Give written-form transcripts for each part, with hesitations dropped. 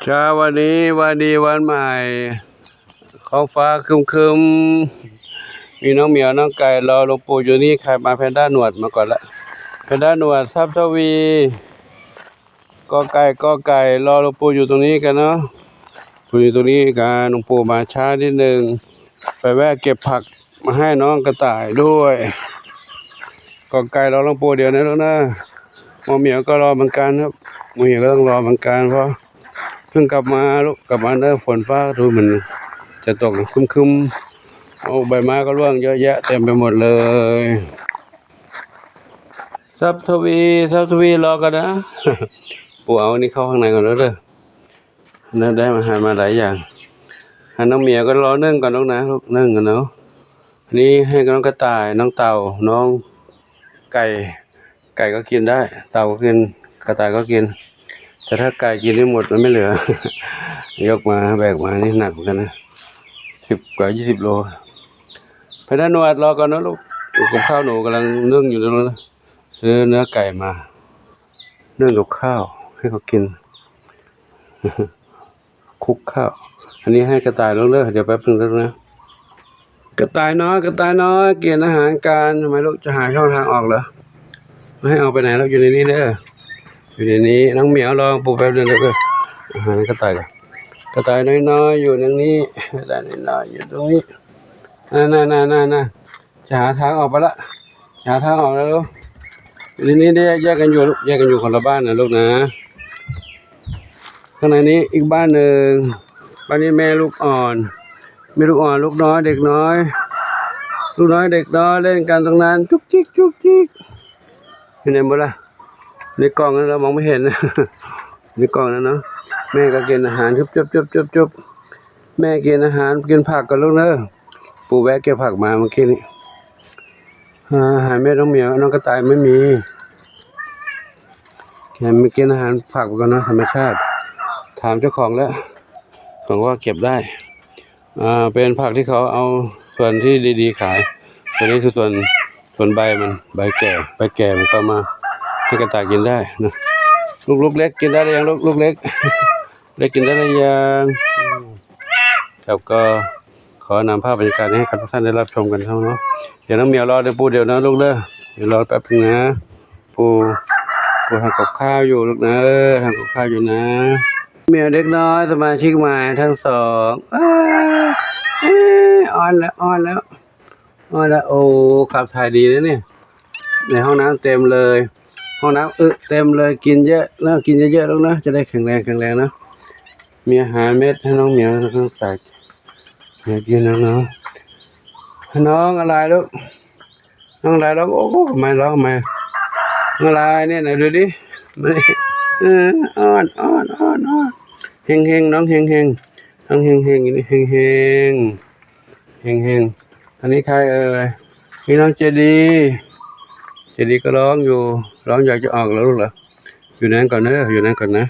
เช้าวันนี้วันดีวันใหม่ท้องฟ้าครึมๆมีน้องเหมียวน้องไก่รอหลวงปู่อยู่นี่ใครมาแพนด้าหนวดมาก่อนละแพนด้าหนวดซับทวีก็ไก่รอหลวงปู่อยู่ตรงนี้กันเนาะปู่อยู่ตรงนี้กันหลวงปู่มาช้านิดนึงไปแวะเก็บผักมาให้น้องกระต่ายด้วยก็ไก่รอหลวงปู่เดี๋ยวนะลูกนะหมอเหมียวก็รอเหมือนกันครับหมอเหมียวก็ต้องรอเหมือนกันเพราะเพิ่งกลับมาลูกกลับมาเนอะฝนฟ้าดูมันจะตกคึมๆเอาใบไม้ก็ร่วงเยอะแยะเต็มไปหมดเลยซับทวีรอกันนะ ปู่เอานี่เข้าข้างในก่อนแล้วเด้อน่าได้มาหามาหลายอย่างหาน้องเมียก็รอนึ่งก่อนลูกนะลูกนึ่งกันเนาะนี่ให้น้องกระต่ายน้องเต่าน้องไก่ก็กินได้เต่าก็กินกระต่ายก็กินแต่ถ้าไก่กินไม่หมดมันไม่เหลือ ยกมาแบกมานี่หนักเหมือนกันนะ10 กว่า 20 โลไปด้านนวดรอก่อนนะลูกกับข้าวหนูกำลังนึ่งอยู่ตรงนั้นนะซื้อเนื้อไก่มานึ่งกับข้าวให้เขากิน คุกข้าวอันนี้ให้กระต่ายลงเลยเดี๋ยวแป๊บนึงแล้วนะกระต่ายน้อยเกณฑ์อาหารการทำไมลูกจะหาช่องทางออกเหรอไม่ให้ออกไปไหนเราอยู่ในนี้เด้ออยู่ในนี้น้องเหมียวรอปูแป๊บนึงเลยอาหารกระต่ายกันกระต่ายน้อยอยู่ตรงนี้กระต่ายน้อยอยู่ตรงนี้น่าจะหาทางออกไปละหาทางออกแล้วลูกอยู่ในนี้ได้แยกกันอยู่คนละบ้านนะลูกนะข้างในนี้อีกบ้านหนึ่งบ้านนี้แม่ลูกอ่อนลูกน้อยเด็กน้อยเด็กน้อยเล่นกันตรงนั้นจุกจิกเห็นไหมล่ะในกล่องนั้นเรามองไม่เห็นนะ ในกล่องนั้นเนาะแม่ก็กินอาหารจุบแม่กินอาหารกินผักกันลูกเนอะปู่แวะเก็บผักมาเมื่อกี้นี้อาหารแม่น้องเหมียวน้องกระต่ายไม่มีแค่ไม่กินอาหารผักกันเนาะธรรมชาติถามเจ้าของแล้วบอกว่าเก็บได้เป็นผักที่เขาเอาส่วนที่ดีๆขายตัวนี้คือส่วนใบมันใบแก่มันก็มาให้กระต่ายกินได้นะลูกเล็กกินได้หรือยังลูกเล็ก ได้กินได้หรือยังครับก็ขอนำภาพบรรยากาศให้ทุกท่านได้รับชมกันเท่าเนาะเดี๋ยวน้องเหมียวรอเดี๋ยวปูเดี๋ยวนะลูกเด้อเดี๋ยวรอแป๊บนึงนะปูทำกับข้าวอยู่ลูกนะทำกับข้าวอยู่นะเหมียวเด็กน้อยสมาชิกใหม่ทั้งสองอ่อนแล้วโอ้ขับถ่ายดีนะเนี่ยในห้องน้ำเต็มเลยห้องน้ำเต็มเลยกินเยอะแล้วกินเยอะๆแล้วนะจะได้แข็งแรงนะมีอาหารเม็ดให้น้องเหมียวต้องใส่เหมียวกินน้องอะไรลูกน้องอะไรร้องโอ้ไม่ร้องไม่น้องอะไรเนี่ยไหนดูดิมาอ้อนเฮงน้องเฮงอยู่นี่เฮงอันนี้ใครพี่น้องเจดีก็ร้องอยากจะออกแล้วลูกเหรออยู่นั่นก่อนนะนั่นก่อนนะ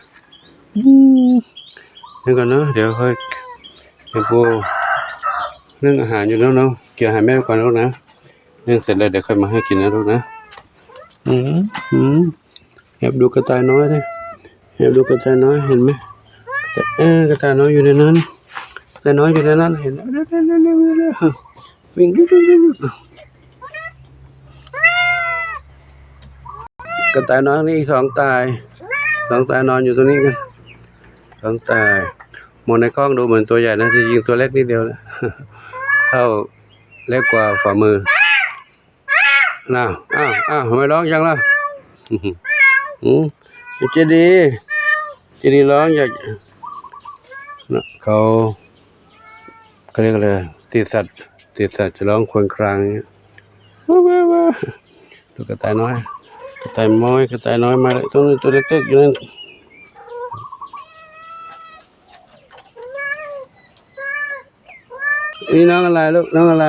เดี๋ยวค่อยปูนึ่งอาหารอยู่แล้วเนาะเกี่ยวอาหารแม่ก่อนแล้วนะนึ่งเสร็จแล้วเดี๋ยวค่อยมาให้กินนะลูกนะแอบดูกระต่ายน้อยเลยเห็นไหมกระต่ายน้อยอยู่ในนั้นกระต่ายน้อยอยู่ในนั้นเห็นวิ่งกระต่ายน้อยนี่อีก2 ตายนอนอยู่ตรงนี้กัน2 ตายมองในกล้องดูเหมือนตัวใหญ่นะจริงๆตัวเล็กนิดเดียวนะเท่าเล็กกว่าฝ่ามืออ้าวทำไมร้องจังล่ะเจดีร้องอยากเขาเรียกอะไรติดสัตว์จะร้องครวญครางอย่างเงี้ยว้าดูกระต่ายน้อยมาเลยตัวเล็กๆอยู่นั่นนี่น้องอะไรลูกน้องอะไร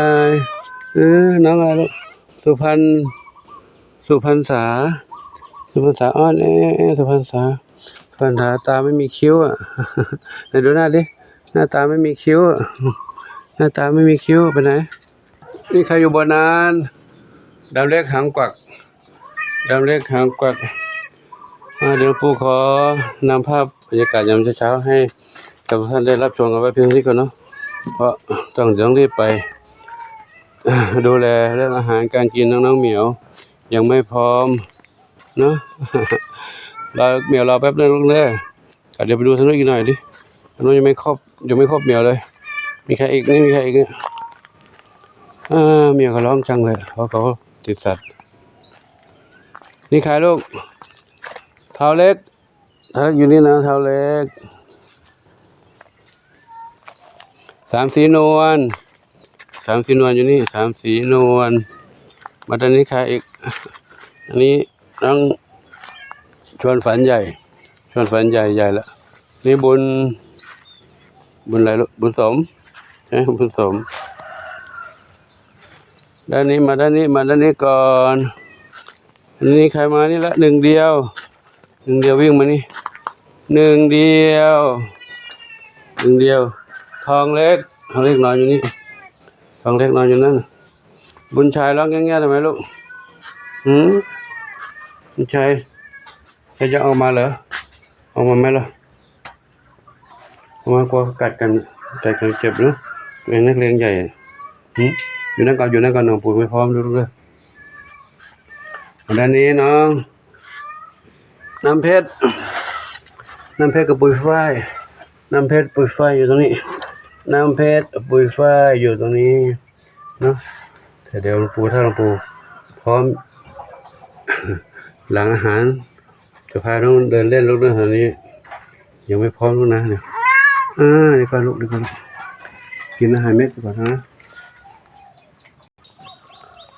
ลูกสุพรรณษาอ้อนสุพรรณษาตาไม่มีคิ้วอ่ะ ไหนดูหน้าดิหน้าตาไม่มีคิ้วไปไหนนี่ใครอยู่บนนั้นดำเล็กหางกวัก เดี๋ยวหลวงปู่ขอนำภาพบรรยากาศยามเช้าๆให้กับทุกท่านได้รับชมกันไว้เพียงเท่านี้ก่อนเนาะเพราะต้องรีบไป ดูแลเรื่องอาหารการกินน้องๆเหมียวยังไม่พร้อมเนาะ รอเหมียวรอแป๊บนึงลูกเด้อเดี๋ยวไปดูทางนู้นอีกหน่อยดิทางนู้นยังไม่ครบเหมียวเลยมีใครอีกนี่เนี่ยเหมียวเขาร้องจังเลยเพราะเขาติดสัตว์นี่ใครลูกเท้าเล็กอยู่นี่นะเท้าเล็กสามสีนวลอยู่นี่สามสีนวลมาตอนนี้ใครอีกอันนี้น้องชวนฝันใหญ่ละนี่บุญอะไรลูกบุญสมใช่บุญสมด้านนี้มาด้านนี้ก่อนอันนี้ใครมานี่ละหนึ่งเดียววิ่งมานี่หนึ่งเดียวทองเล็กนอนอยู่นี่ทองเล็กนอนอยู่นั่นบุญชัยร้องแง่ๆทำไมลูกบุญชัยจะออกมาเหรอออกมาไหมล่ะออกมากลัวกัดกันเจ็บเนาะเป็นนักเรียนใหญ่อยู่นั่นก่อนน้องปู่ไม่พร้อมดูเลยด้านนี้น้องน้ำเพชรกับปุยฝ้ายน้ำเพชรปุยฝ้ายอยู่ตรงนี้น้ำเพชรปุยฝ้ายอยู่ตรงนี้เนาะแต่เดี๋ยวหลวงปู่พร้อม หลังอาหารจะพาน้องเดินเล่นลูกเรื่องแถวนี้ยังไม่พร้อมลูกนะเนี่ยเดี๋ยวก่อนลูกกินอาหารเม็ดก่อนนะ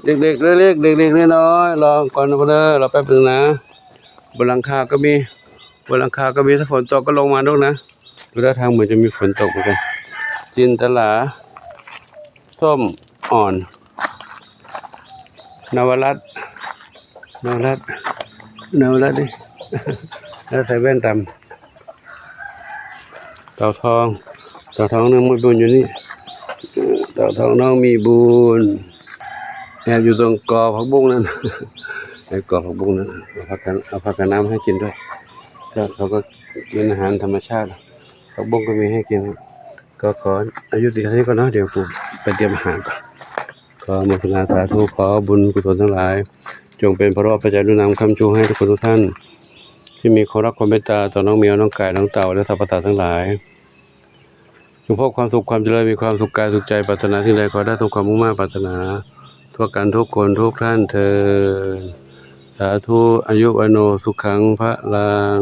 เด็กๆเล็กๆน้อยๆรอก่อนนะพ่อเด้อรอแป๊บนึงนะบนหลังคาก็มีถ้าฝนตกก็ลงมาลูกนะดูท่าทางเหมือนจะมีฝนตกเหมือนกันจินตลาส้มอ่อนนวรัตน์ดิแล้วใส่แว่นดำเต่าทองน้องมีบุญอยู่นี่เต่าทองน้องมีบุญแอบอยู่ตรงกอผักบุ้งนั่น ไอ้กอผักบุ้งนั่นเอาผักกาดน้ำให้กินด้วยเขาก็กินอาหารธรรมชาติผักบุ้งก็มีให้กินก็ขออายุติเท่านี้ก่อนเนาะเดี๋ยวปู่ไปเตรียมอาหารก่อนขออนุโมทนาสาธุขอบุญกุศลทั้งหลายจงเป็นพระรอดปัจจัยนุนำคำชูให้ทุกคนทุกท่านที่มีความรักความเมตตาต่อน้องแมวน้องไก่น้องเต่าและสรรพสัตว์ทั้งหลายจงพบความสุขความเจริญมีความสุขกายสุขใจปรารถนาสิ่งใดขอได้ทุกความมุ่งมั่นปรารถนาทั่วกันทุกคนทุกท่านเถิดสาธุอายุวโนสุขังพระลัง